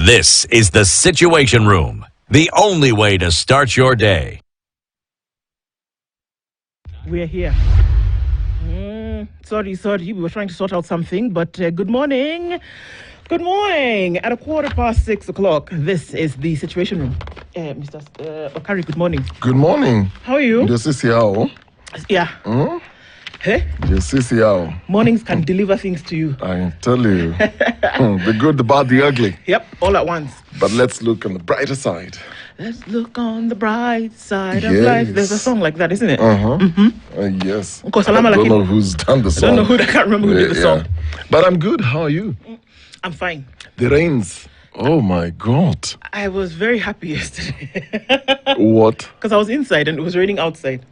This is the Situation Room, the only way to start your day. We're here. Sorry. We were trying to sort out something, but good morning. Good morning. At 6:15 o'clock, this is the Situation Room. Mr. Okari, good morning. Good morning. How are you? This is Yao. Yeah. Hey? This is Yao. Mornings can deliver things to you. I tell you. The good, the bad, the ugly. Yep, all at once. But let's look on the brighter side. Let's look on the bright side of life. There's a song like that, isn't it? Yes. Of course, I don't know who's done the song. I don't know I can't remember who did the song. But I'm good. How are you? I'm fine. The rains. Oh my God. I was very happy yesterday. What? Because I was inside and it was raining outside.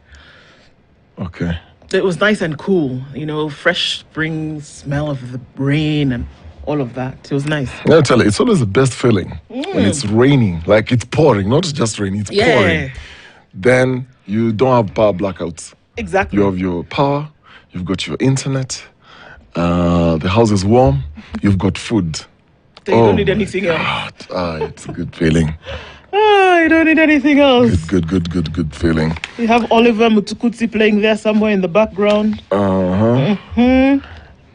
Okay. It was nice and cool, fresh spring smell of the rain and all of that. It was nice. I'll tell you, it's always the best feeling when it's raining, like it's pouring, not just raining, it's pouring. Then you don't have power blackouts. Exactly. You have your power, you've got your internet, the house is warm, you've got food. So you don't need anything else. It's a good feeling. You don't need anything else. Good feeling. You have Oliver Mutukutsi playing there somewhere in the background.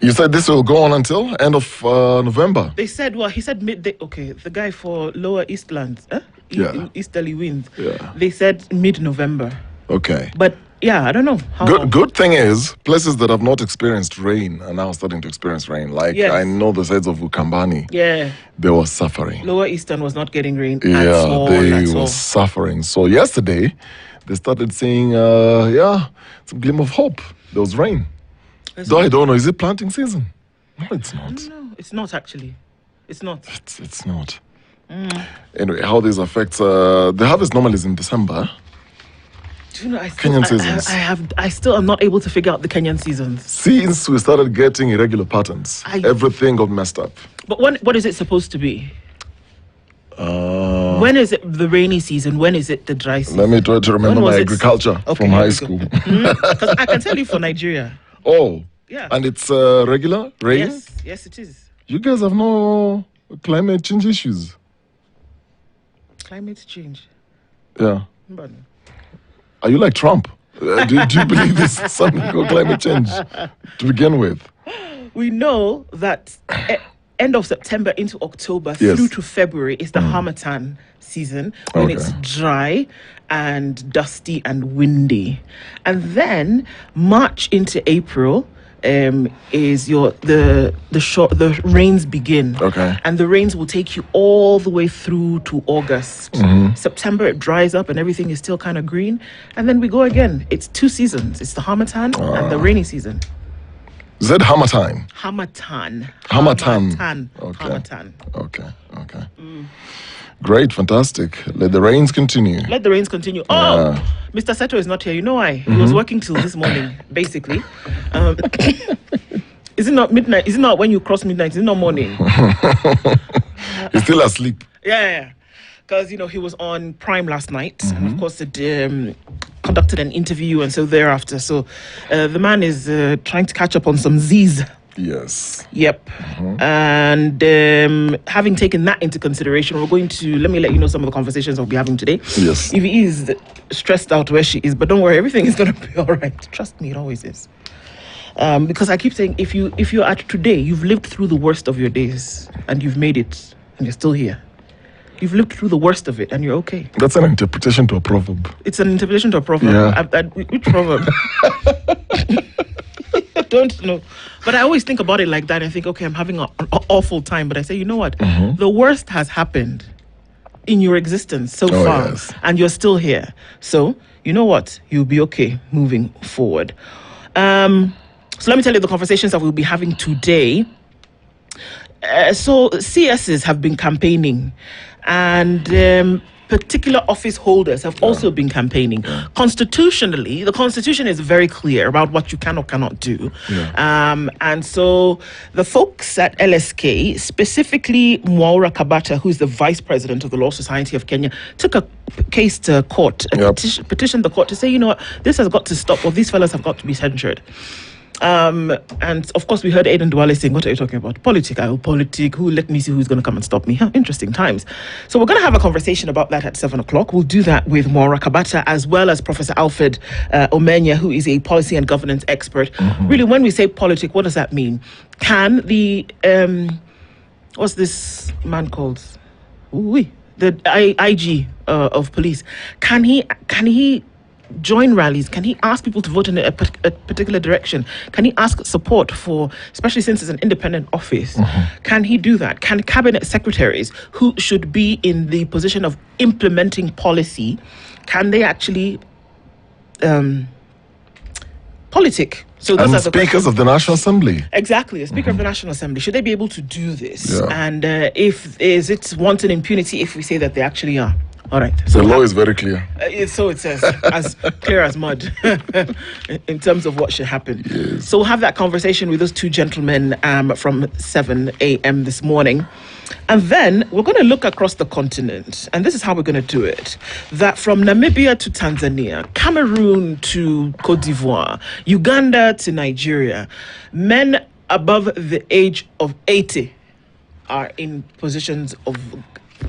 You said this will go on until end of November. They said, he said midday. Okay, the guy for Lower Eastlands, Easterly winds. Yeah. They said mid-November. Okay. But yeah, I don't know. Good thing is, places that have not experienced rain are now starting to experience rain. Like, I know the sides of Ukambani. Yeah. They were suffering. Lower Eastern was not getting rain at all. They were all. suffering. So yesterday, they started seeing, some glimmer of hope. There was rain. Though I don't know, is it planting season? No, it's not. No, it's not actually. It's not. It's not. Anyway, how this affects, the harvest normally is in December. Do you know, Kenyan seasons. I still am not able to figure out the Kenyan seasons. Since we started getting irregular patterns, everything got messed up. But what is it supposed to be? When is it the rainy season? When is it the dry season? Let me try to remember my agriculture from high school. Because I can tell you for Nigeria. Oh. Yeah. And it's regular rain? Yes, it is. You guys have no climate change issues? Climate change? Yeah. But are you like Trump? Do you believe this is something called climate change to begin with? We know that end of September into October through to February is the Harmattan season, when it's dry and dusty and windy. And then March into April is the rains begin. Okay. And the rains will take you all the way through to August. September it dries up and everything is still kind of green. And then we go again. It's 2 seasons. It's the Harmattan and the rainy season. Is that Harmattan? Harmattan. Okay. Harmattan. Okay. Great, fantastic. Let the rains continue. Oh, Mr. Seto is not here. You know why? He was working till this morning, basically. Is it not midnight? Is it not when you cross midnight? Is it not morning? He's still asleep. Yeah. Because, he was on Prime last night. And, of course, it conducted an interview. And so thereafter. So the man is trying to catch up on some Z's. Yes. Yep. And having taken that into consideration, let me let you know some of the conversations I'll be having today. Yes. If he is stressed out where she is, but don't worry, everything is going to be all right. Trust me, it always is. Because I keep saying, if you're at today, you've lived through the worst of your days and you've made it and you're still here. You've lived through the worst of it and you're okay. That's an interpretation to a proverb. It's an interpretation to a proverb. Yeah. Which proverb? I don't know. But I always think about it like that and think, okay, I'm having an awful time. But I say, you know what? The worst has happened in your existence so far. Yes. And you're still here. So, you know what? You'll be okay moving forward. So let me tell you the conversations that we'll be having today. So CSs have been campaigning. And particular office holders have also been campaigning. Constitutionally, the Constitution is very clear about what you can or cannot do. And so the folks at LSK, specifically Mwaura Kabata, who's the vice president of the Law Society of Kenya, took a case to court, petitioned the court to say, you know what, this has got to stop, or these fellas have got to be censured. And of course, we heard Aiden Duale saying, "What are you talking about? Politic. Who? Let me see who's going to come and stop me." Interesting times. So we're going to have a conversation about that at 7:00. We'll do that with Maura Kabata as well as Professor Alfred Omenya, who is a policy and governance expert. Really, when we say politic, what does that mean? Can the what's this man called? The IG of police? Can he join rallies? Can he ask people to vote in a particular direction? Can he ask support for, especially since it's an independent office? Can he do that? Can cabinet secretaries who should be in the position of implementing policy, can they actually politic? So those And are the speakers questions. of the National Assembly. Exactly, a speaker of the National Assembly. Should they be able to do this? Yeah. And is it wanton impunity if we say that they actually are? All right. The law is very clear. So it says, as clear as mud, in terms of what should happen. Yes. So we'll have that conversation with those two gentlemen from 7 a.m. this morning. And then we're going to look across the continent. And this is how we're going to do it. That from Namibia to Tanzania, Cameroon to Cote d'Ivoire, Uganda to Nigeria, men above the age of 80 are in positions of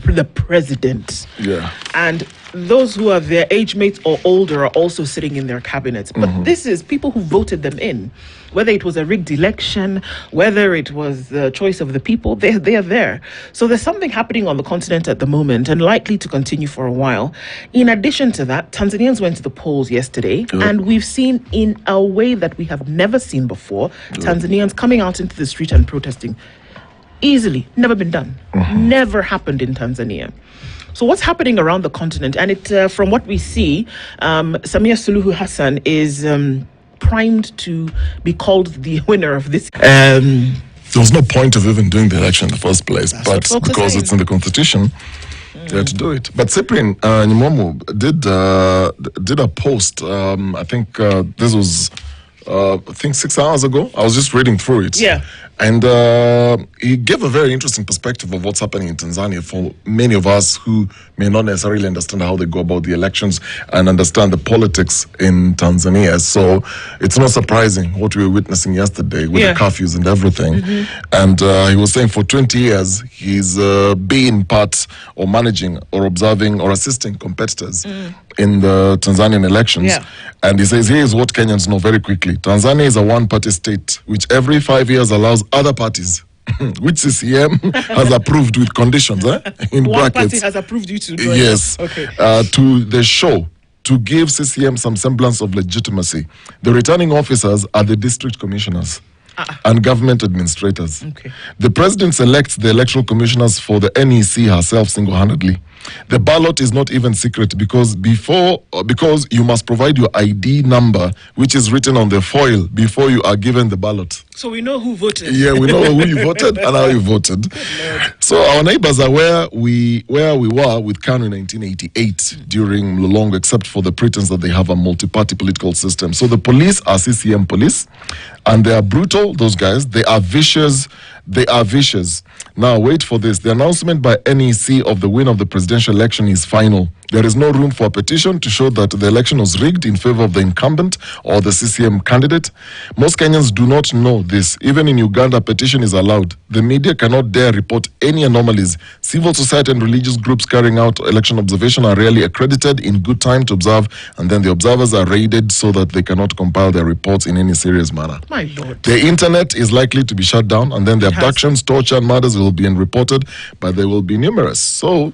the president. Yeah. And those who are their age mates or older are also sitting in their cabinets. But this is people who voted them in. Whether it was a rigged election, whether it was the choice of the people, they are there. So there's something happening on the continent at the moment and likely to continue for a while. In addition to that, Tanzanians went to the polls yesterday, and we've seen in a way that we have never seen before, Tanzanians coming out into the street and protesting. Easily, never been done, never happened in Tanzania. So what's happening around the continent? And it, from what we see, Samia Suluhu Hassan is primed to be called the winner of this. There was no point of even doing the election in the first place, what but folks are because saying. it's in the constitution, they had to do it. But Cyprian Nimomo did a post. I think this was 6 hours ago. I was just reading through it. Yeah. And he gave a very interesting perspective of what's happening in Tanzania for many of us who may not necessarily understand how they go about the elections and understand the politics in Tanzania. So it's not surprising what we were witnessing yesterday with the curfews and everything. And he was saying for 20 years, he's been part or managing or observing or assisting competitors in the Tanzanian elections. Yeah. And he says, here's what Kenyans know very quickly. Tanzania is a one-party state, which every 5 years allows other parties, which CCM has approved with conditions, in One brackets. party has approved you to do it. Yes. Okay. To the show, to give CCM some semblance of legitimacy. The returning officers are the district commissioners and government administrators. Okay. The president selects the electoral commissioners for the NEC herself single-handedly. The ballot is not even secret because you must provide your ID number, which is written on the foil before you are given the ballot. So we know who voted. Yeah, we know who you voted and how you voted. So our neighbors are where we were with Kanu in 1988 during Lulongo, except for the pretense that they have a multi-party political system. So the police are CCM police, and they are brutal, those guys. They are vicious. Now, wait for this. The announcement by NEC of the win of the presidential election is final. There is no room for a petition to show that the election was rigged in favor of the incumbent or the CCM candidate. Most Kenyans do not know this. Even in Uganda, a petition is allowed. The media cannot dare report any anomalies. Civil society and religious groups carrying out election observation are rarely accredited in good time to observe, and then the observers are raided so that they cannot compile their reports in any serious manner. My Lord. The internet is likely to be shut down, and then the abductions, torture, and murders will be reported, but they will be numerous. So,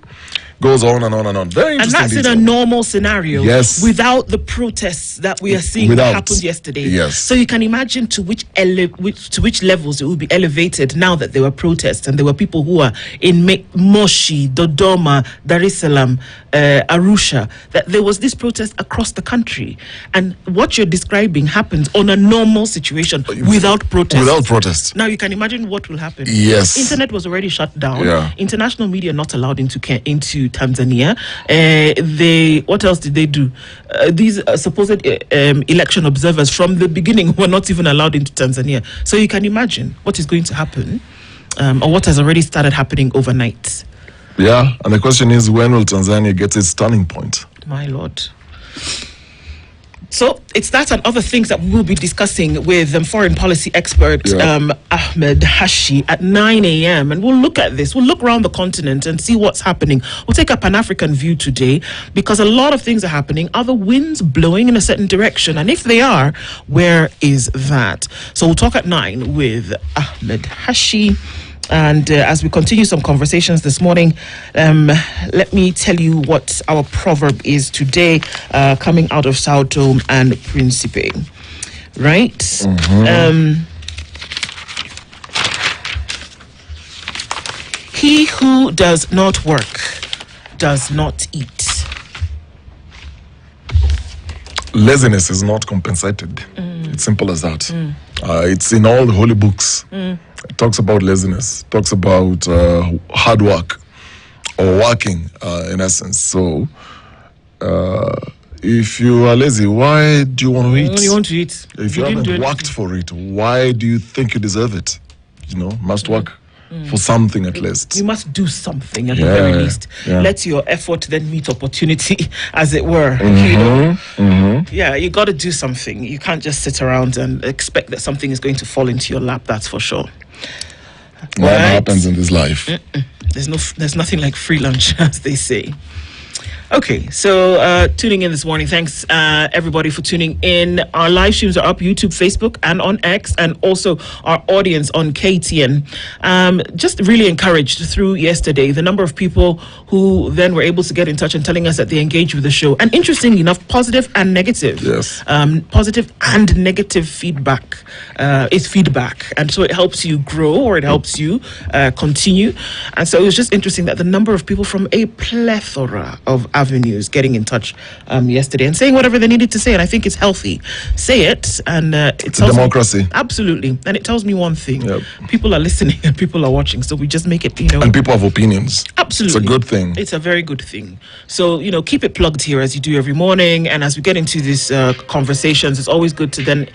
goes on and on and on. Very And interesting. that's detail. in a normal scenario. Yes. Without the protests that we are seeing Without. that happened yesterday. Yes. So you can imagine to which levels it will be elevated now that there were protests and there were people who are in Moshi, Dodoma, Dar es Salaam, Arusha, that there was this protest across the country. And what you're describing happens on a normal situation without protest. Without protest. Now you can imagine what will happen. Yes. Internet was already shut down. Yeah. International media not allowed into Tanzania. What else did they do? These supposed election observers from the beginning were not even allowed into Tanzania. So you can imagine what is going to happen, or what has already started happening overnight. Yeah, and the question is, when will Tanzania get its turning point? My Lord. So it's that and other things that we will be discussing with foreign policy expert Ahmed Hashi at 9 a.m. And we'll look at this. We'll look around the continent and see what's happening. We'll take a Pan-African view today because a lot of things are happening. Are the winds blowing in a certain direction? And if they are, where is that? So we'll talk at 9 with Ahmed Hashi. And as we continue some conversations this morning, let me tell you what our proverb is today, coming out of Sao Tome and Principe. Right? He who does not work does not eat. Laziness is not compensated. It's simple as that. It's in all the holy books. It talks about laziness, talks about hard work or working in essence. So if you are lazy, why do you want to eat? You want to eat. If you haven't worked for it, why do you think you deserve it? Must work for something at least. You must do something at the very least. Let your effort then meet opportunity, as it were. Yeah, you got to do something. You can't just sit around and expect that something is going to fall into your lap. That's for sure. What happens in this life? There's nothing like free lunch, as they say. Okay, so tuning in this morning. Thanks, everybody, for tuning in. Our live streams are up, YouTube, Facebook, and on X, and also our audience on KTN. Just really encouraged through yesterday, the number of people who then were able to get in touch and telling us that they engaged with the show. And interestingly enough, positive and negative. Yes. Positive and negative feedback is feedback. And so it helps you grow or it helps you continue. And so it was just interesting that the number of people from a plethora of avenues getting in touch yesterday and saying whatever they needed to say, and I think it's healthy. Say it, and it's a democracy. Absolutely, and it tells me one thing: people are listening and people are watching. So we just make it, and people have opinions. Absolutely, it's a good thing. It's a very good thing. So keep it plugged here as you do every morning, and as we get into these conversations, it's always good to then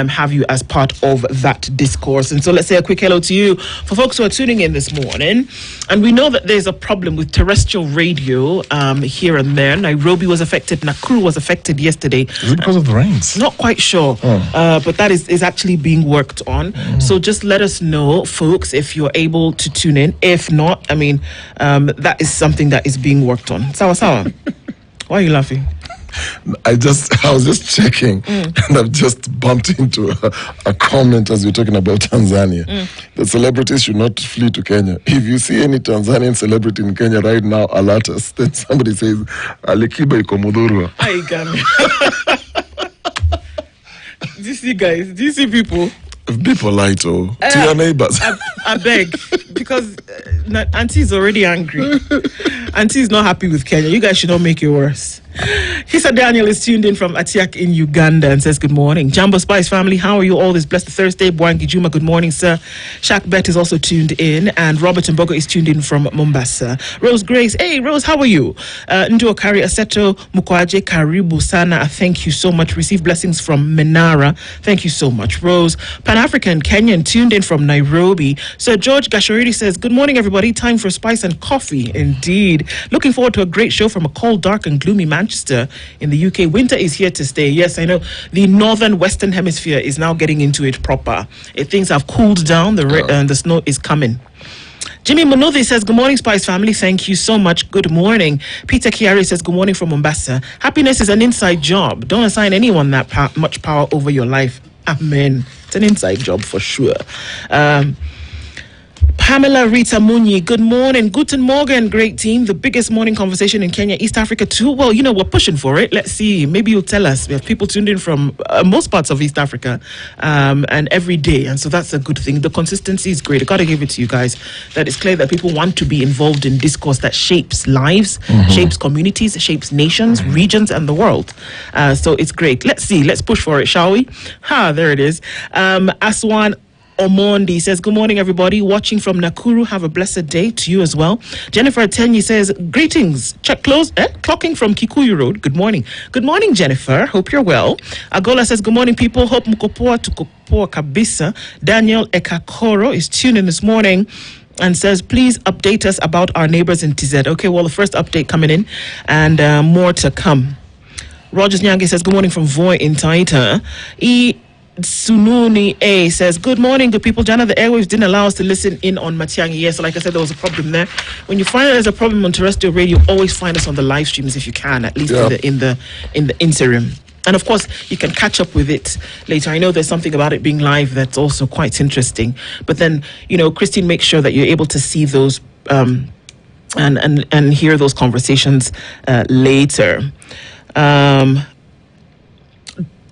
have you as part of that discourse. And so let's say a quick hello to you for folks who are tuning in this morning. And we know that there's a problem with terrestrial radio here and there. Nairobi was affected, Nakuru was affected yesterday. Is it because of the rains? Not quite sure, but that is actually being worked on. So just let us know, folks, if you're able to tune in. If not, that is something that is being worked on. Sawa. Why are you laughing? I was just checking, and I've just bumped into a comment as we're talking about Tanzania. The celebrities should not flee to Kenya. If you see any Tanzanian celebrity in Kenya right now, alert us. Then somebody says, Alikiba ikomudurwa. Do you see, guys? Do you see people? Be polite, to your neighbors. I beg, because Auntie is already angry. Auntie is not happy with Kenya. You guys should not make it worse. Hisa Daniel is tuned in from Atiak in Uganda and says, good morning. Jambo Spice family, how are you all this blessed Thursday? Bwangi Juma, good morning, sir. Shaq Bet is also tuned in, and Robert Mbogo is tuned in from Mombasa. Rose Grace, hey, Rose, how are you? Nduo Kari Aseto Mukwaje Karibu Sana, thank you so much. Receive blessings from Menara. Thank you so much, Rose. Pan-African Kenyan tuned in from Nairobi. Sir George Gashoridi says, good morning, everybody. Time for spice and coffee. Indeed. Looking forward to a great show from a cold, dark, and gloomy Manchester in the UK. Winter is here to stay. Yes, I know the northern western hemisphere is now getting into it proper. Things have cooled down. The snow is coming. Jimmy Munothi says, good morning, Spice family. Thank you so much. Good morning. Peter Chiari says, good morning from Mombasa. Happiness is an inside job. Don't assign anyone that much power over your life. Amen. It's an inside job for sure. Pamela Rita Munyi, good morning. Guten Morgen, great team. The biggest morning conversation in Kenya, East Africa too. Well, we're pushing for it. Let's see. Maybe you'll tell us. We have people tuned in from most parts of East Africa and every day. And so that's a good thing. The consistency is great. I got to give it to you guys. That it's clear that people want to be involved in discourse that shapes lives, shapes communities, shapes nations, regions, and the world. So it's great. Let's see. Let's push for it, shall we? There it is. Aswan Omondi says, good morning, everybody. Watching from Nakuru. Have a blessed day to you as well. Jennifer Tenyi says, greetings. Check close. Clocking from Kikuyu Road. Good morning. Good morning, Jennifer. Hope you're well. Agola says, good morning, people. Hope mkopoa tukopoa kabisa. Daniel Ekakoro is tuned in this morning and says, please update us about our neighbors in TZ. Okay, well, the first update coming in and more to come. Rogers Nyange says, good morning from Voi in Taita. Sununi A says, good morning, good people. Jana, the airwaves didn't allow us to listen in on Matiangi. Yes, so like I said, there was a problem there. When you find out there's a problem on terrestrial radio, always find us on the live streams if you can, at least in the interim. And of course, you can catch up with it later. I know there's something about it being live that's also quite interesting. But then, Christine makes sure that you're able to see those and hear those conversations later.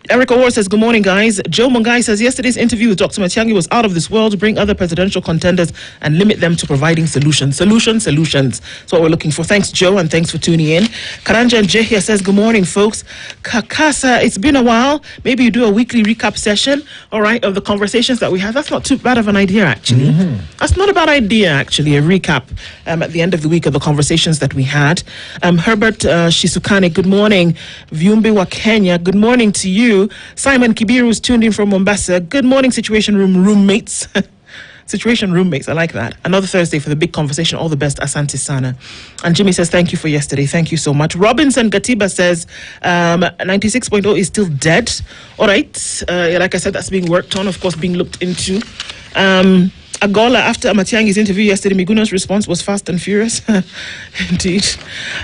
Eric Orr says, good morning, guys. Joe Mungai says, yesterday's interview with Dr. Matiangi was out of this world. Bring other presidential contenders and limit them to providing solutions. Solutions. That's what we're looking for. Thanks, Joe, and thanks for tuning in. Karanja and Jehia says, good morning, folks. Kakasa, it's been a while. Maybe you do a weekly recap session, all right, of the conversations that we had. That's not too bad of an idea, actually. Mm-hmm. That's not a bad idea, actually, a recap at the end of the week of the conversations that we had. Herbert Shisukane, good morning. Viumbi wa Kenya, good morning to you. Simon Kibiru is tuned in from Mombasa. Good morning, Situation Room roommates. Situation roommates, I like that. Another Thursday for the big conversation. All the best, Asante Sana. And Jimmy says, thank you for yesterday. Thank you so much. Robinson Gatiba says, 96.0 is still dead. All right. Like I said, that's being worked on, of course, being looked into. Agola, after Matiangi's interview yesterday, Miguna's response was fast and furious. Indeed.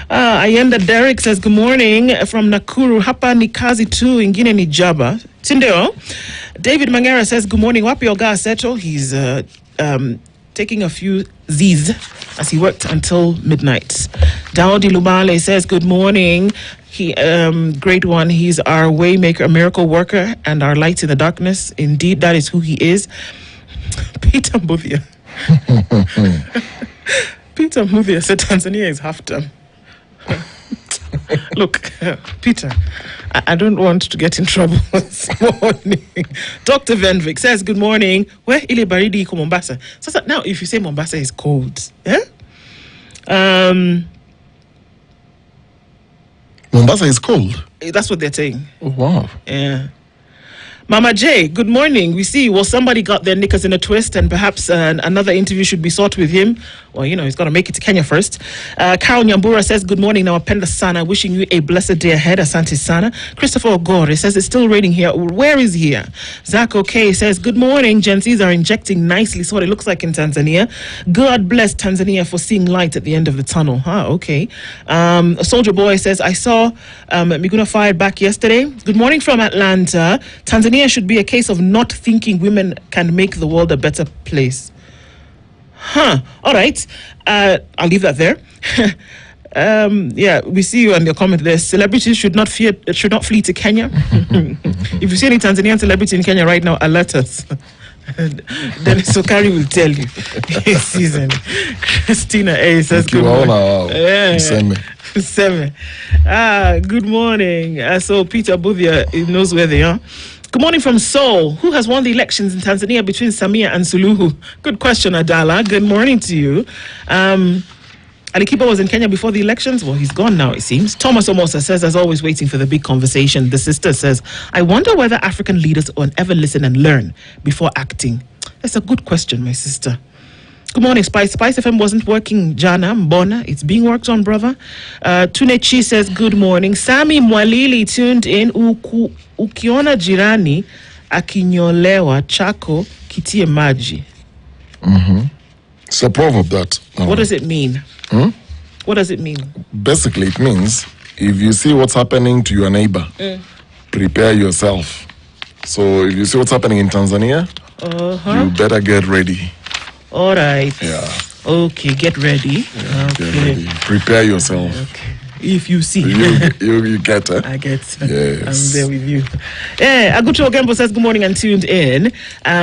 Ayenda Derek says, good morning from Nakuru. Hapa ni kazi tu, ingine ni jaba. Tindeo. David Mangera says, good morning. Wapi Oga Seto. He's taking a few Z's as he worked until midnight. Daudi Lubale says, good morning. He, great one. He's our waymaker, a miracle worker, and our light in the darkness. Indeed, that is who he is. Peter Muthia. Peter Muthia said Tanzania is half term. Look, Peter, I don't want to get in trouble this morning. Dr. Venvik says, good morning. Where ile baridi iko Mombasa? So now, if you say Mombasa is cold, Mombasa is cold? That's what they're saying. Oh, wow. Yeah. Mama J, good morning. We see, somebody got their knickers in a twist, and perhaps another interview should be sought with him. Well, he's got to make it to Kenya first. Carol Nyambura says, good morning. Now, Apenda Sana, wishing you a blessed day ahead. Asante Sana. Christopher Ogore says, it's still raining here. Where is here? Zach OK says, good morning. Gen Zs are injecting nicely. So what it looks like in Tanzania. God bless Tanzania for seeing light at the end of the tunnel. Okay. Soldier Boy says, I saw Miguna fired back yesterday. Good morning from Atlanta. Tanzania should be a case of not thinking women can make the world a better place. All right. I'll leave that there. We see you and your comment there. Celebrities should not flee to Kenya. If you see any Tanzanian celebrity in Kenya right now, alert us. Dennis Okari will tell you. Season. Christina A says, good morning. Good morning. So Peter Buthia, he knows where they are. Good morning from Seoul. Who has won the elections in Tanzania between Samia and Suluhu? Good question, Adala. Good morning to you. Alikiba was in Kenya before the elections. Well, he's gone now, it seems. Thomas Omosa says, as always, waiting for the big conversation. The sister says, I wonder whether African leaders will ever listen and learn before acting. That's a good question, my sister. Good morning, Spice. Spice FM wasn't working, Jana Mbona. It's being worked on, brother. Tunechi says, good morning. Sami Mwalili tuned in. Ukiona jirani akinyolewa chako kitie maji. Mm-hmm. It's a proverb that. What does it mean? What does it mean? Basically, it means if you see what's happening to your neighbor, prepare yourself. So if you see what's happening in Tanzania, you better get ready. All right. Yeah. Okay, get ready. Yeah, okay. Get ready. Prepare yourself. Okay. If you see. You get it. I get it. Yes. I'm there with you. Yeah, Agucho Ogembo says, good morning and tuned in.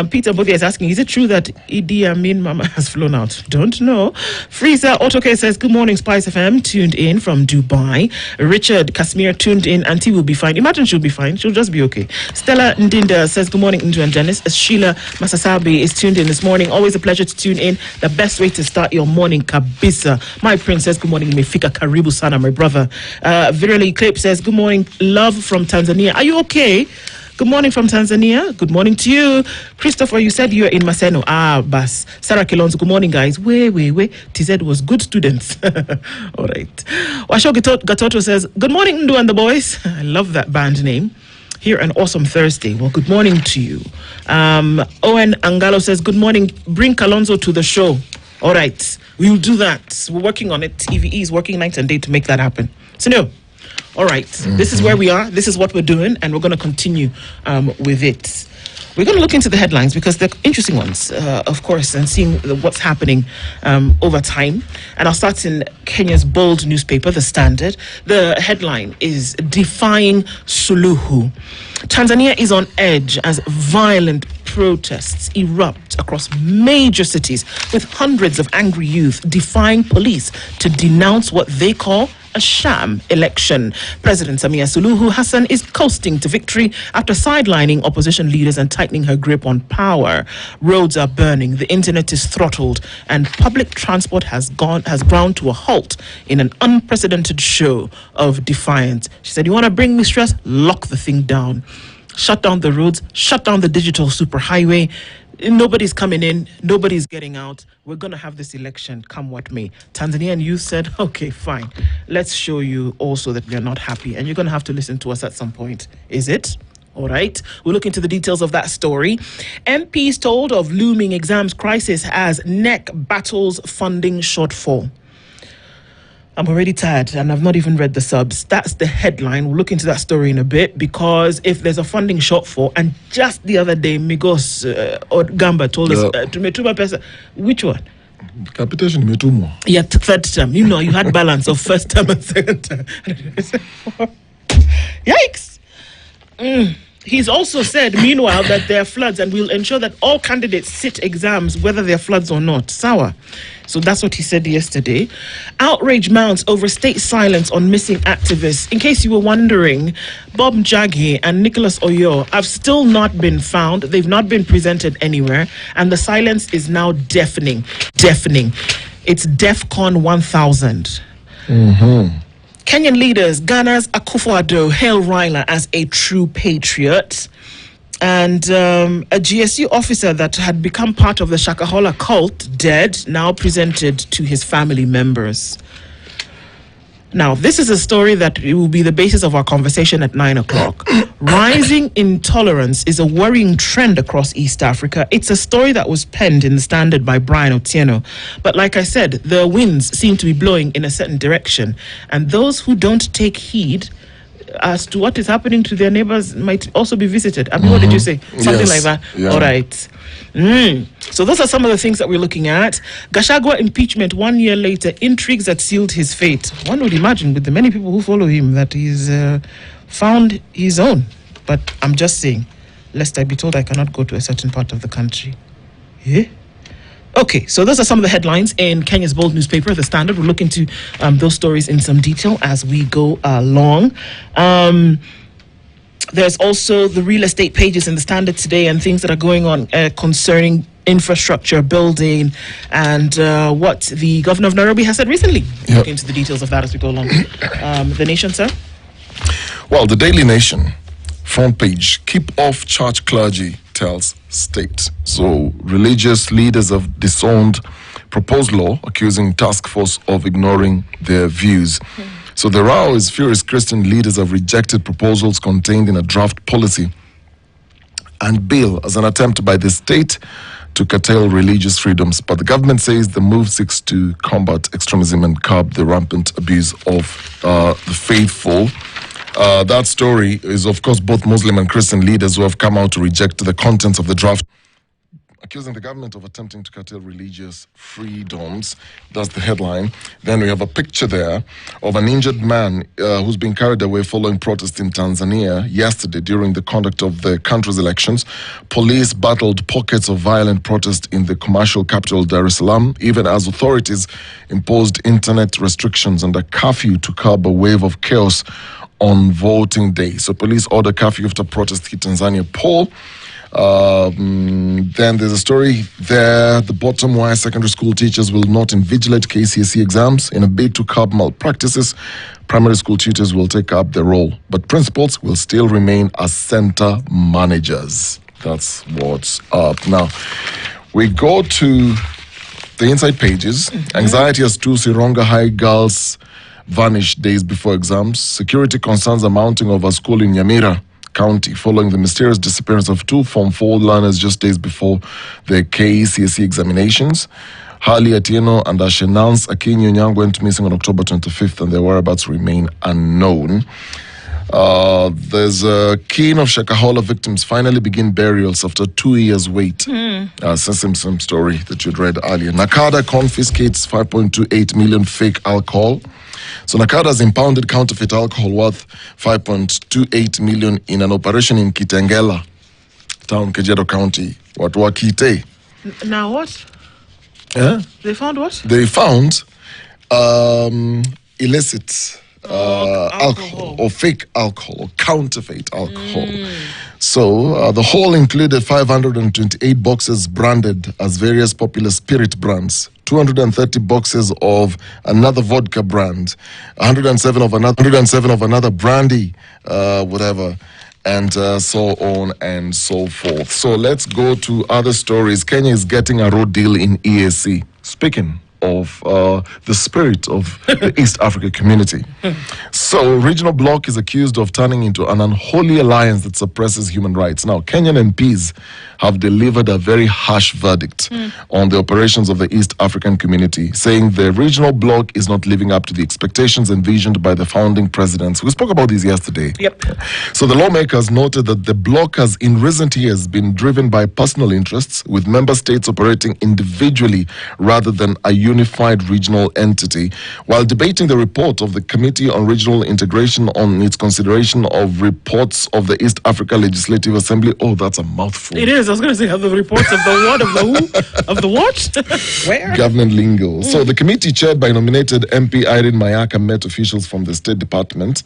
Peter Bodia is asking, is it true that Idi Amin Mama has flown out? Don't know. Freezer Autocare says, good morning, Spice FM, tuned in from Dubai. Richard Kasmir tuned in. Auntie will be fine. Imagine she'll be fine. She'll just be okay. Stella Ndinda says, good morning, Indu and Dennis. Sheila Masasabi is tuned in this morning. Always a pleasure to tune in. The best way to start your morning, kabisa. My princess, good morning. Mefika Karibu Sana, my brother. Virally Clip says, good morning, love from Tanzania. Are you okay? Good morning from Tanzania. Good morning to you. Christopher, you said you're in Maseno. Bas. Sarah Kilonzo, good morning, guys. Wait. TZ was good students. All right. Washo Gatoto says, good morning, Ndu and the boys. I love that band name. Here an awesome Thursday. Well, good morning to you. Owen Angalo says, good morning. Bring Kalonzo to the show. All right. We'll do that. We're working on it. TVE is working night and day to make that happen. So, no. All right. This is where we are. This is what we're doing. And we're going to continue with it. We're going to look into the headlines because they're interesting ones, of course, and seeing what's happening over time. And I'll start in Kenya's bold newspaper, The Standard. The headline is Defying Suluhu. Tanzania is on edge as violent protests erupt across major cities with hundreds of angry youth defying police to denounce what they call a sham election. President Samia Suluhu Hassan is coasting to victory after sidelining opposition leaders and tightening her grip on power. Roads are burning, the internet is throttled, and public transport has ground to a halt in an unprecedented show of defiance. She said, you want to bring me stress? Lock the thing down. Shut down the roads, shut down the digital superhighway. Nobody's coming in, nobody's getting out. We're going to have this election, come what may. Tanzanian youth said, okay, fine. Let's show you also that we're not happy. And you're going to have to listen to us at some point. Is it? All right. We'll look into the details of that story. MPs told of looming exams crisis as NEC battles funding shortfall. I'm already tired and I've not even read the subs. That's the headline. We'll look into that story in a bit because if there's a funding shortfall, and just the other day, Migos or Gamba told us to Metuma Pesa. Which one? Capitation Metumo. Yeah, third term. You know, you had balance of first term and second term. Yikes. He's also said, meanwhile, that there are floods and we'll ensure that all candidates sit exams, whether there are floods or not. Sour. So that's what he said yesterday. Outrage mounts over state silence on missing activists. In case you were wondering, Bob Njagi and Nicholas Oyo have still not been found. They've not been presented anywhere. And the silence is now deafening. It's DEFCON 1000. Kenyan leaders, Ghana's Akufo-Addo, hail Raila as a true patriot. And a GSU officer that had become part of the Shakahola cult, dead, now presented to his family members. Now, this is a story that will be the basis of our conversation at 9 o'clock. Rising intolerance is a worrying trend across East Africa. It's a story that was penned in The Standard by Brian Otieno. But like I said, the winds seem to be blowing in a certain direction. And those who don't take heed as to what is happening to their neighbors might also be visited. I mean, what did you say? Something like that? Yeah. All right. So those are some of the things that we're looking at. Gachagua impeachment 1 year later, intrigues that sealed his fate. One would imagine with the many people who follow him that he's found his own. But I'm just saying, lest I be told I cannot go to a certain part of the country. Yeah? Okay, so those are some of the headlines in Kenya's bold newspaper, The Standard. We'll look into those stories in some detail as we go along. There's also the real estate pages in The Standard today and things that are going on concerning infrastructure building and what the governor of Nairobi has said recently. We'll look into the details of that as we go along. The Nation, sir? Well, the Daily Nation, front page, keep off church clergy, tells state. So religious leaders have disowned proposed law accusing task force of ignoring their views. So the row is furious. Christian leaders have rejected proposals contained in a draft policy and bill as an attempt by the state to curtail religious freedoms. But the government says the move seeks to combat extremism and curb the rampant abuse of the faithful. That story is, of course, both Muslim and Christian leaders who have come out to reject the contents of the draft, accusing the government of attempting to curtail religious freedoms. That's the headline. Then we have a picture there of an injured man who's been carried away following protests in Tanzania yesterday during the conduct of the country's elections. Police battled pockets of violent protest in the commercial capital Dar es Salaam, even as authorities imposed internet restrictions and a curfew to curb a wave of chaos on voting day. So police order curfew after protest hit Tanzania poll. Then there's a story there at the bottom why secondary school teachers will not invigilate KCSE exams in a bid to curb malpractices. Primary school tutors will take up the role, but principals will still remain as center managers. That's what's up. Now, we go to the inside pages. Anxiety as two Sironga High girls vanish days before exams. Security concerns are mounting over school in Nyamira County following the mysterious disappearance of two Form 4 learners just days before the KCSE examinations. Harley Atieno and Ashenance Akinyo Nyang went missing on October 25th and their whereabouts remain unknown. There's a King of Shakahola victims finally begin burials after 2 years wait. Same story that you'd read earlier. Nakada confiscates 5.28 million fake alcohol. So Nakada has impounded counterfeit alcohol worth 5.28 million in an operation in Kitengela town, Kajiado County. What Wakite? Now what? Yeah? They found what? They found illicit alcohol or fake alcohol or counterfeit alcohol. So the haul included 528 boxes branded as various popular spirit brands, 230 boxes of another vodka brand, 107 of another brandy, whatever, and so on and so forth. So let's go to other stories. Kenya is getting a road deal in EAC. Speaking of the spirit of the East Africa community. So, Regional Bloc is accused of turning into an unholy alliance that suppresses human rights. Now, Kenyan MPs have delivered a very harsh verdict on the operations of the East African community, saying the Regional Bloc is not living up to the expectations envisioned by the founding presidents. We spoke about this yesterday. Yep. So, the lawmakers noted that the bloc has in recent years been driven by personal interests, with member states operating individually rather than a unified regional entity. While debating the report of the Committee on Regional Integration on its consideration of reports of the East Africa Legislative Assembly, oh, that's a mouthful. It is. I was going to say, have the reports of the what, of the who, of the what? Where? Government lingo. So the committee chaired by nominated MP Irene Mayaka met officials from the State Department.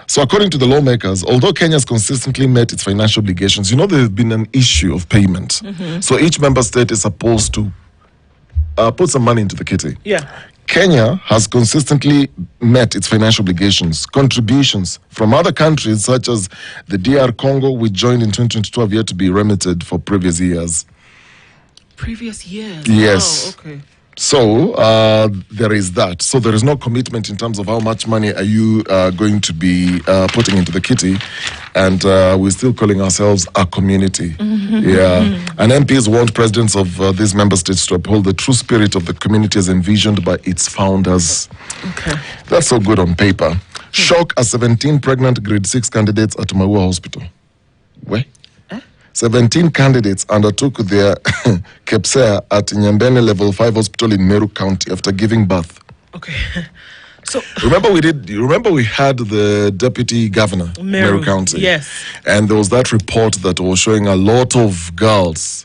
So according to the lawmakers, although Kenya has consistently met its financial obligations, there's been an issue of payment. So each member state is supposed to put some money into the kitty. Yeah. Kenya has consistently met its financial obligations. Contributions from other countries, such as the DR Congo, which joined in 2022, have yet to be remitted for previous years. Previous years? Yes. Oh, okay. So there is that. So there is no commitment in terms of how much money are you going to be putting into the kitty, and we're still calling ourselves a community. Yeah, and MPs want presidents of these member states to uphold the true spirit of the community as envisioned by its founders. Okay, that's so good on paper. Shock as 17 pregnant grade 6 candidates at Maua Hospital. Where? 17 candidates undertook their KEPSEA at Nyambene Level 5 Hospital in Meru County after giving birth. Okay. So remember we had the deputy governor, Meru County. Yes. And there was that report that was showing a lot of girls.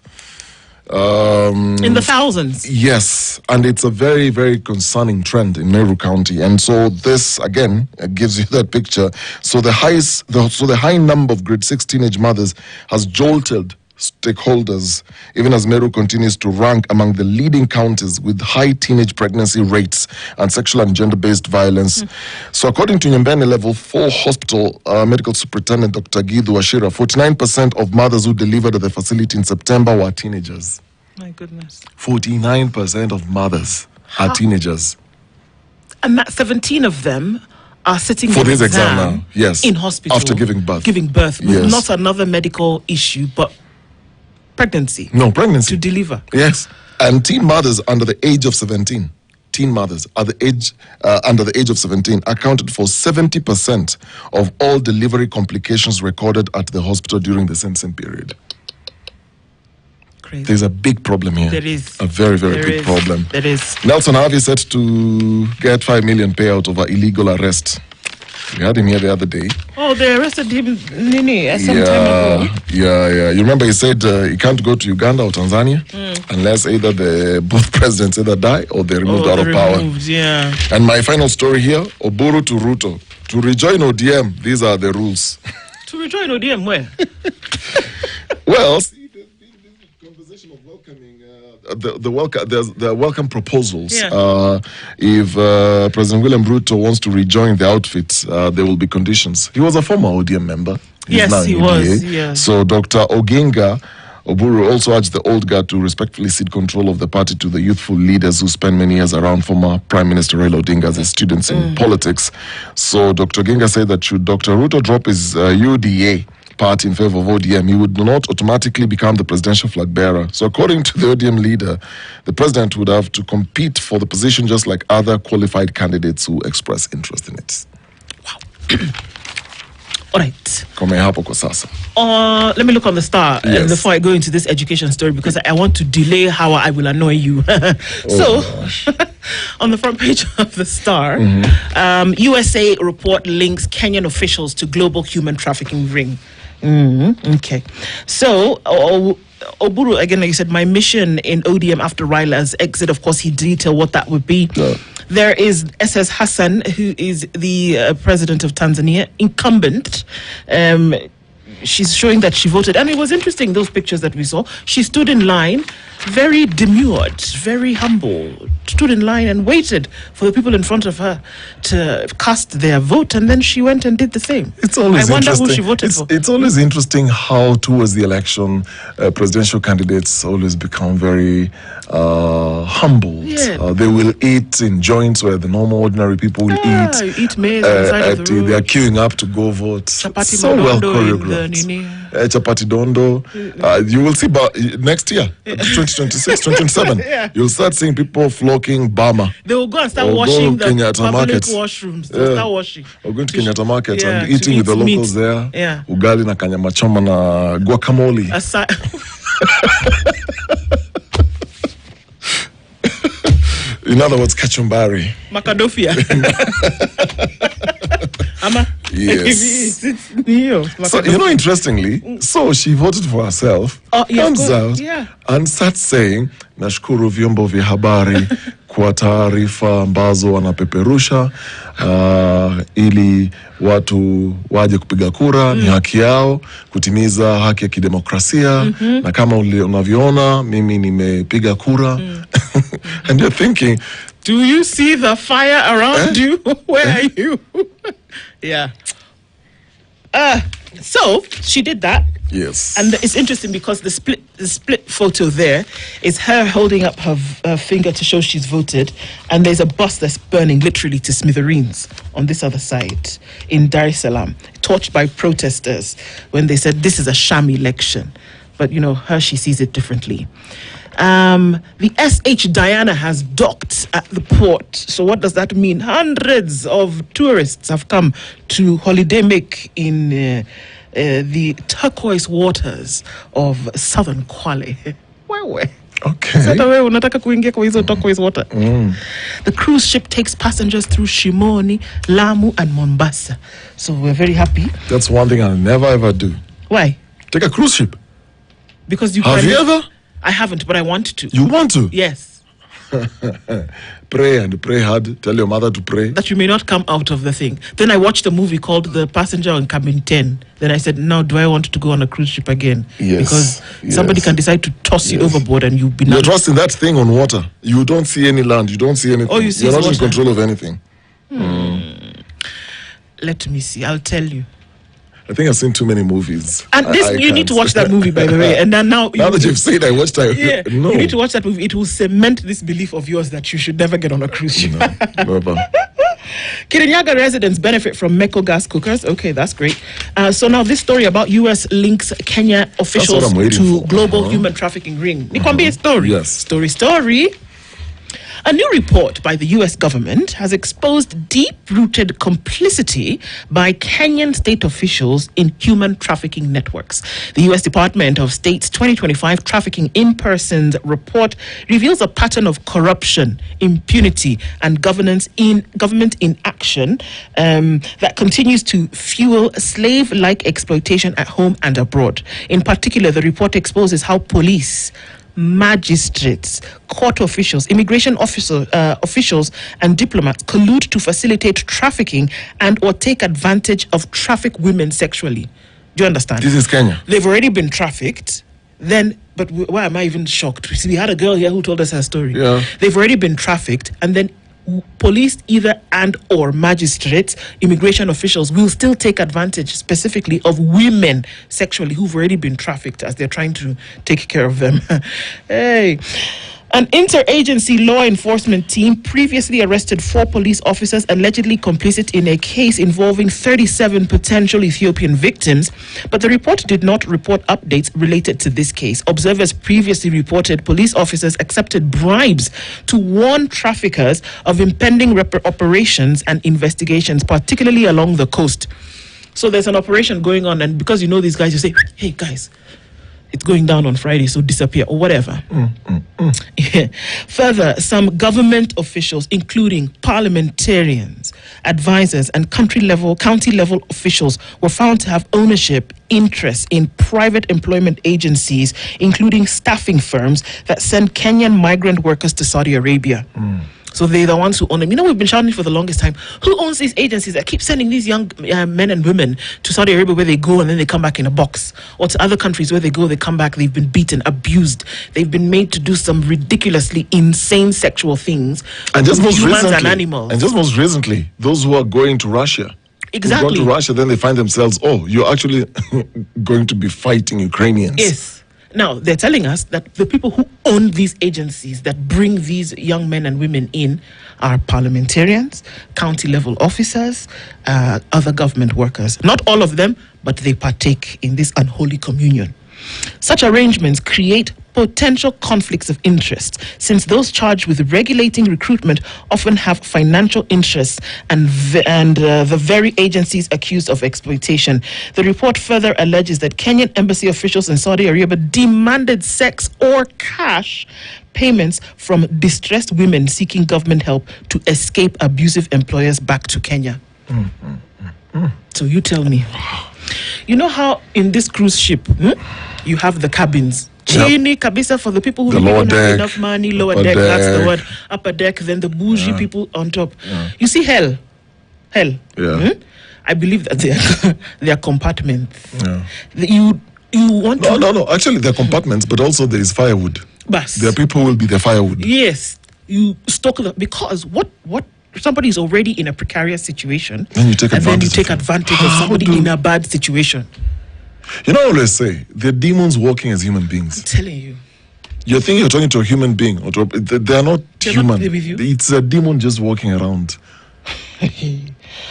In the thousands. Yes, and it's a very, very concerning trend in Meru County, and so this again gives you that picture. So the high number of grade 6 teenage mothers has jolted stakeholders, even as Meru continues to rank among the leading counties with high teenage pregnancy rates and sexual and gender-based violence. So according to Nyambene Level 4 Hospital Medical Superintendent Dr. Githu Wachira, 49% of mothers who delivered at the facility in September were teenagers. My goodness. 49% of mothers are teenagers. And that 17 of them are sitting for this exam now, yes, in hospital after giving birth. Yes. Not another medical issue, but pregnancy. No, pregnancy. To deliver. Yes. And teen mothers under the age of 17, under the age of 17 accounted for 70% of all delivery complications recorded at the hospital during the same period. Crazy. There's a big problem here. There is. A very, very big problem. There is. Nelson Harvey set to get 5 million payout over illegal arrest. We had him here the other day. Oh, they arrested him some time ago. Yeah. You remember he said he can't go to Uganda or Tanzania unless either both presidents either die or they're removed out of power. Yeah. And my final story here, Oburu to Ruto. To rejoin ODM, these are the rules. To rejoin ODM where? Well, see, there's been this conversation of welcoming the welcome proposals. Yeah. If President William Ruto wants to rejoin the outfit, there will be conditions. He was a former ODM member. He's Yes, now he in was, UDA. yeah. So Dr. Oginga Oburu also urged the old guard to respectfully cede control of the party to the youthful leaders who spent many years around former Prime Minister Raila Odinga as students in politics. So Dr. Oginga said that should Dr. Ruto drop his UDA party in favor of ODM, he would not automatically become the presidential flag bearer. So according to the ODM leader, the president would have to compete for the position just like other qualified candidates who express interest in it. All right. Come hapo kwa sasa. Let me look on the Star Yes. before I go into this education story, because I want to delay how I will annoy you. On the front page of the Star, USA report links Kenyan officials to global human trafficking ring. Okay. So, Oburu, again, like you said, my mission in ODM after Raila's exit, of course, he detailed what that would be. Yeah. There is SS Hassan, who is the president of Tanzania, incumbent. She's showing that she voted. And it was interesting, those pictures that we saw. She stood in line, very demurred, very humble, stood in line and waited for the people in front of her to cast their vote. And then she went and did the same. It's always I wonder interesting. who she voted for. It's always interesting how towards the election, presidential candidates always become very humbled. Yeah. They will eat in joints where the normal ordinary people will eat. You eat maize on the side of the road. They are queuing up to go vote. Chapati so well madondo in the choreographed. nini. Chapati dondo. You will see next year, 2026, 2027, Yeah. you'll start seeing people flocking Bama. They will go and start Or go washing the Kenyatta public Market. washrooms. They'll start washing. Or going to Kenyatta Market Yeah, and to eating with eat the locals meat. there. Yeah. Ugali na kanyama choma na guacamole. Aside. In other words, kachumbari. Macadofia. Ama? Yes. It's new. So, interestingly, so she voted for herself, Oh, yeah, of comes course. out Yeah. and starts saying, nashukuru vyombo vya habari kwa taarifa ambazo wanapeperusha ili watu waje kupiga kura, ni haki yao kutimiza haki ya kidemokrasia, na kama unavyoona mimi nimepiga kura. And you're thinking, Do you see the fire around you? Where are you? Yeah. So she did that. yes. And it's interesting because the split photo there is her holding up her finger to show she's voted, and there's a bus that's burning literally to smithereens on this other side in Dar es Salaam, torched by protesters when they said this is a sham election. But her, she sees it differently. The SH Diana has docked at the port. So what does that mean? Hundreds of tourists have come to holiday make in the turquoise waters of southern Kwale. Wewe. Okay. Sasa wewe unataka kuingia kwa hizo turquoise water. The cruise ship takes passengers through Shimoni, Lamu and Mombasa. So we're very happy. That's one thing I'll never ever do. Why? Take a cruise ship. Because you Have can- you ever? I haven't, but I want to. You want to? Yes. Pray and pray hard. Tell your mother to pray. That you may not come out of the thing. Then I watched a movie called The Passenger on Cabin 10. Then I said, now do I want to go on a cruise ship again? Yes, Because somebody yes. can decide to toss you Yes. overboard and you'll be You're not. trusting that thing on water. You don't see any land. You don't see anything. All you see You're is not in water. control of anything. Let me see. I'll tell you. I think I've seen too many movies. And this, you need to watch that movie, by the way. And then now that you've seen, I watched it. yeah, No. you need to watch that movie. It will cement this belief of yours that you should never get on a cruise ship. Never. Kirinyaga residents benefit from Meko gas cookers. Okay, that's great. So now this story about US links Kenya officials I'm waiting to for. global human trafficking ring. Nikwambie story. Yes. Story. A new report by the US government has exposed deep-rooted complicity by Kenyan state officials in human trafficking networks. The US Department of State's 2025 Trafficking in Persons report reveals a pattern of corruption, impunity, and government inaction that continues to fuel slave-like exploitation at home and abroad. In particular, the report exposes how police, magistrates, court officials, immigration officials, and diplomats collude to facilitate trafficking and or take advantage of trafficked women sexually. Do you understand? This is Kenya. They've already been trafficked. Then, but why am I even shocked? See, we had a girl here who told us her story. Yeah. They've already been trafficked, and then police either and or magistrates, immigration officials will still take advantage specifically of women sexually who've already been trafficked as they're trying to take care of them. Hey. An interagency law enforcement team previously arrested 4 police officers allegedly complicit in a case involving 37 potential Ethiopian victims, but the report did not report updates related to this case. Observers previously reported police officers accepted bribes to warn traffickers of impending operations and investigations, particularly along the coast. So there's an operation going on, and because you know these guys, you say, hey guys, it's going down on Friday, so disappear or whatever. Yeah. Further, some government officials, including parliamentarians, advisors, and county level officials, were found to have ownership interests in private employment agencies, including staffing firms that send Kenyan migrant workers to Saudi Arabia. So they're the ones who own them. You know, we've been shouting for the longest time. Who owns these agencies that keep sending these young men and women to Saudi Arabia where they go and then they come back in a box? Or to other countries where they go, they come back, they've been beaten, abused. They've been made to do some ridiculously insane sexual things. And just most humans recently, and animals. and just most recently, those who are going to Russia. Exactly. Who've gone to Russia, then they find themselves, oh, you're actually going to be fighting Ukrainians. Yes. Now, they're telling us that the people who own these agencies that bring these young men and women in are parliamentarians, county level officers, other government workers. Not all of them, but they partake in this unholy communion. Such arrangements create potential conflicts of interest, since those charged with regulating recruitment often have financial interests and the very agencies accused of exploitation. The report further alleges that Kenyan embassy officials in Saudi Arabia demanded sex or cash payments from distressed women seeking government help to escape abusive employers back to Kenya. So you tell me, you know how in this cruise ship, you have the cabins? Chini kabisa for the people who don't have enough money, lower deck, that's the word. Upper deck, then the bougie people on top. You see hell. I believe that they are compartments. You want to... No. Actually, they're compartments, but also there is firewood. Bas. There are people who will be the firewood. Yes. You stock them because what somebody is already in a precarious situation, then you take advantage of somebody in a bad situation. You know, I always say, they're demons walking as human beings. I'm telling you. You think you're talking to a human being. They're not human. Not with you. It's a demon just walking around,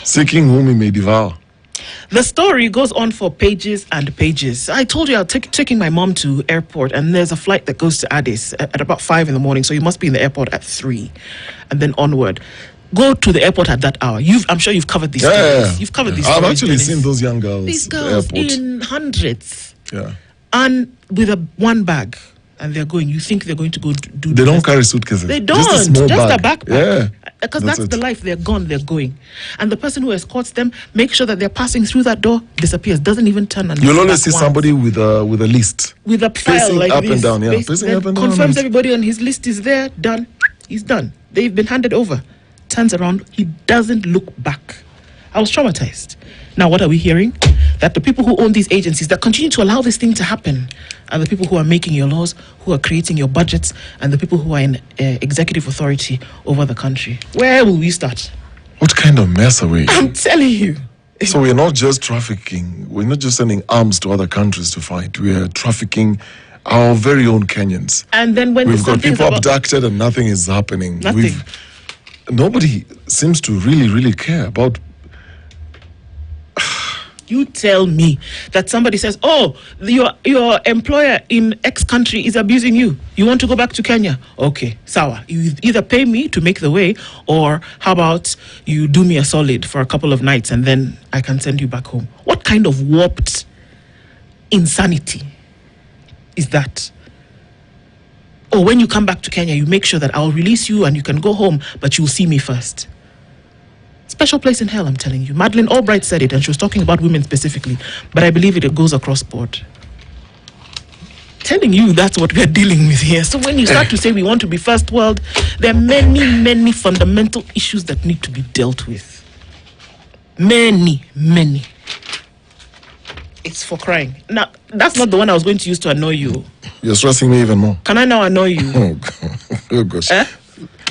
seeking whom he may devour. The story goes on for pages and pages. I told you I'm taking my mom to airport, and there's a flight that goes to Addis at about 5 in the morning, so you must be in the airport at 3, and then onward. Go to the airport at that hour. I'm sure you've covered these stories. You've covered these stories. I've actually seen those young girls. These girls at the airport. in hundreds. Yeah. And with one bag. And they're going. You think they're going to go do... They don't carry suitcases. They don't. Just a backpack. Yeah. Because that's the life. They're gone. They're going. And the person who escorts them, make sure that they're passing through that door, disappears, doesn't even turn and you'll always see somebody with a list. With a file facing like up this. And down, yeah. Facing up and down. Confirms everybody on his list is there. Done. He's done. They've been handed over. Turns around. He doesn't look back. I was traumatized. Now, what are we hearing? That the people who own these agencies that continue to allow this thing to happen are the people who are making your laws, who are creating your budgets, and the people who are in executive authority over the country. Where will we start? What kind of mess are we? I'm telling you. So we're not just trafficking. We're not just sending arms to other countries to fight. We are trafficking our very own Kenyans. And then when we've got people abducted and nothing is happening. Nothing. Nobody seems to really care about... You tell me that somebody says, oh, your employer in X country is abusing you. You want to go back to Kenya? Okay, sawa. You either pay me to make the way, or how about you do me a solid for a couple of nights and then I can send you back home. What kind of warped insanity is that? Or when you come back to Kenya, you make sure that I'll release you and you can go home, but you'll see me first. Special place in hell, I'm telling you. Madeleine Albright said it, and she was talking about women specifically, but I believe it goes across board. Telling you that's what we're dealing with here. So when you start to say we want to be first world, there are many fundamental issues that need to be dealt with. Many. It's for crying. Now, that's not the one I was going to use to annoy you. You're stressing me even more. Can I now annoy you? Oh gosh.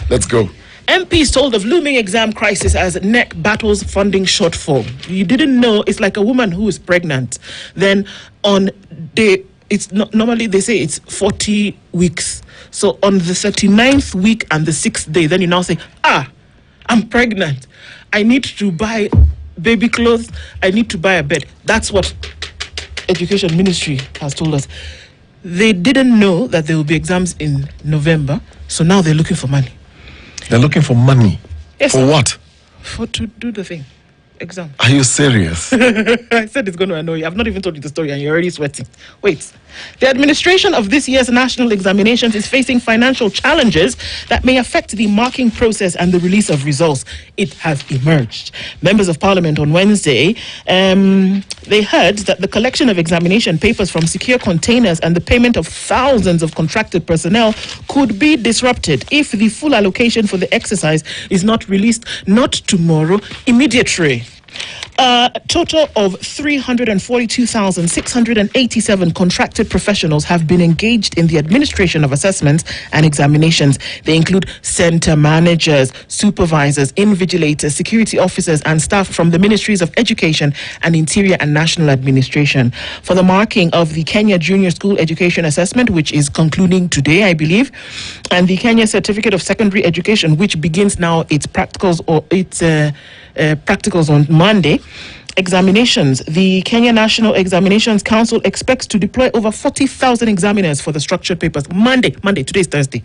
Let's go. MPs told of looming exam crisis as NEC battles funding shortfall. You didn't know, it's like a woman who is pregnant. Then on day, it's not, normally they say it's 40 weeks. So on the 39th week and the 6th day, then you now say, I'm pregnant. I need to buy baby clothes. I need to buy a bed. That's what Education Ministry has told us. They didn't know that there will be exams in November. So now they're looking for money. They're looking for money. Yes, for sir. what? To do the thing. Exam. Are you serious? I said it's going to annoy you. I've not even told you the story and you're already sweating. Wait. The administration of this year's national examinations is facing financial challenges that may affect the marking process and the release of results. It has emerged. Members of Parliament on Wednesday, they heard that the collection of examination papers from secure containers and the payment of thousands of contracted personnel could be disrupted if the full allocation for the exercise is not released, not tomorrow, immediately. A total of 342,687 contracted professionals have been engaged in the administration of assessments and examinations. They include center managers, supervisors, invigilators, security officers, and staff from the Ministries of Education and Interior and National Administration. For the marking of the Kenya Junior School Education Assessment, which is concluding today, I believe, and the Kenya Certificate of Secondary Education, which begins now its practicals on Monday. Examinations. The Kenya National Examinations Council expects to deploy over 40,000 examiners for the structured papers. Monday, today's Thursday.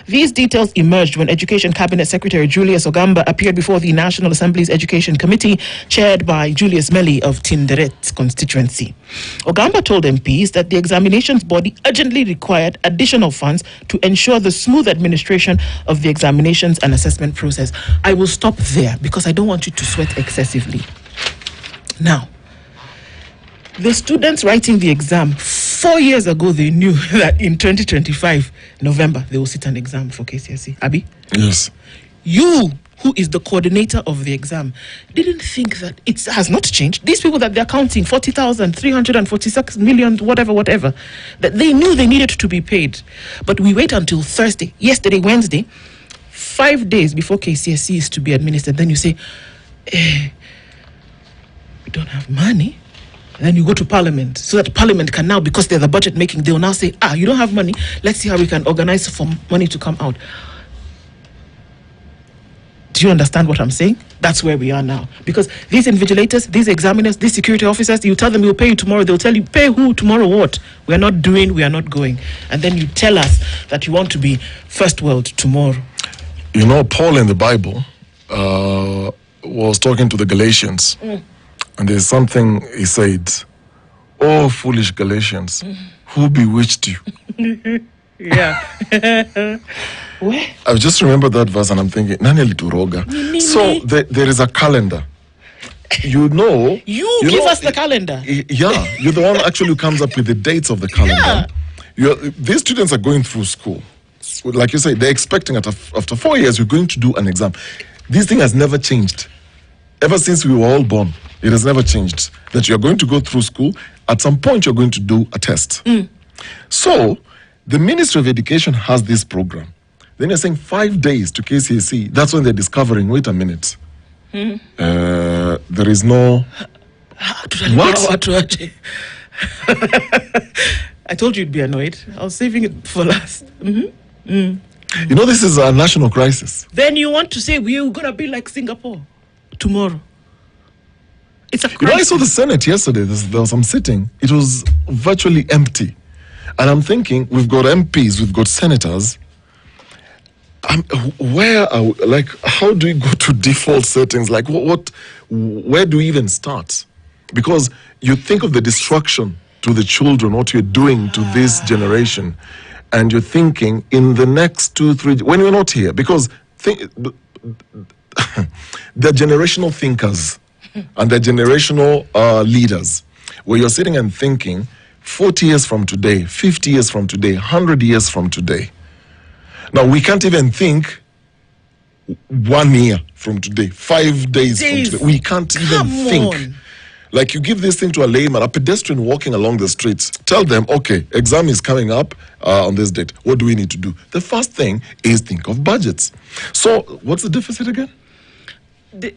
These details emerged when Education Cabinet Secretary Julius Ogamba appeared before the National Assembly's Education Committee, chaired by Julius Melli of Tinderet constituency. Ogamba told MPs that the examinations body urgently required additional funds to ensure the smooth administration of the examinations and assessment process. I will stop there because I don't want you to sweat excessively. Now, the students writing the exam 4 years ago, they knew that in 2025, November, they will sit an exam for KCSE. Abi? Yes. You, who is the coordinator of the exam, didn't think that it has not changed. These people that they're counting, 40,000, 346 million, whatever, that they knew they needed to be paid. But we wait until Thursday, yesterday, Wednesday, 5 days before KCSE is to be administered. Then you say, we don't have money. And then you go to Parliament so that Parliament can now, because they're the budget making, they'll now say, you don't have money. Let's see how we can organize for money to come out. Do you understand what I'm saying? That's where we are now. Because these invigilators, these examiners, these security officers, you tell them we'll pay you tomorrow. They'll tell you, pay who tomorrow what? We are not doing, we are not going. And then you tell us that you want to be first world tomorrow. You know, Paul in the Bible was talking to the Galatians. And there's something he said, "Oh, foolish Galatians, who bewitched you?" Yeah. Where? I just remember that verse and I'm thinking, Nani alituroga. So there is a calendar. You know. You give us the calendar. Yeah, you're the one actually who comes up with the dates of the calendar. Yeah. These students are going through school. Like you say, they're expecting after 4 years, you're going to do an exam. This thing has never changed. Ever since we were all born, it has never changed. That you're going to go through school, at some point you're going to do a test. So, the Ministry of Education has this program. Then they're saying 5 days to KCSE. That's when they're discovering, wait a minute. There is no... What? I told you you'd be annoyed. I was saving it for last. You know, this is a national crisis. Then you want to say we're going to be like Singapore tomorrow. It's a crisis. You know, I saw the Senate yesterday. There was some sitting. It was virtually empty. And I'm thinking, we've got MPs, we've got senators. Where are we, like, how do we go to default settings? Like, where do we even start? Because you think of the destruction to the children, what you're doing to this generation, and you're thinking in the next 2, 3, when you're not here, because they're generational thinkers and they're generational leaders, where you're sitting and thinking 40 years from today, 50 years from today, 100 years from today. Now, we can't even think 1 year from today, 5 days from today. We can't even think. Like, you give this thing to a layman, a pedestrian walking along the streets. Tell them, okay, exam is coming up on this date. What do we need to do? The first thing is think of budgets. So what's the deficit again?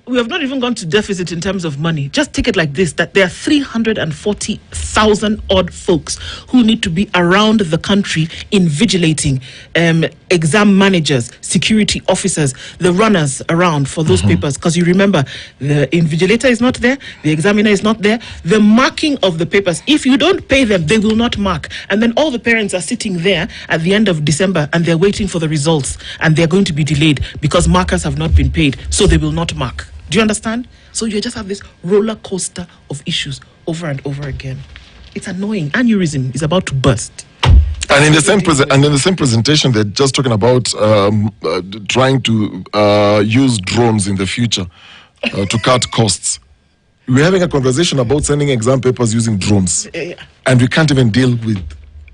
We have not even gone to deficit in terms of money. Just take it like this, that there are 340,000 odd folks who need to be around the country invigilating, exam managers, security officers, the runners around for those papers. Because you remember, the invigilator is not there, the examiner is not there, the marking of the papers. If you don't pay them, they will not mark. And then all the parents are sitting there at the end of December and they're waiting for the results, and they're going to be delayed because markers have not been paid, so they will not mark. Do you understand? So you just have this roller coaster of issues over and over again. It's annoying. Aneurysm is about to burst. And in the same presentation, they're just talking about trying to use drones in the future to cut costs. We're having a conversation about sending exam papers using drones, and we can't even deal with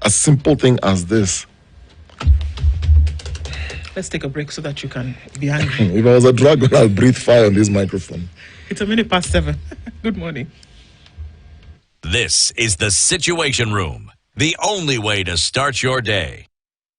a simple thing as this. Let's take a break so that you can be angry. If I was a dragon, I'll breathe fire on this microphone. It's 7:minutes. Good morning. This is the Situation Room, the only way to start your day.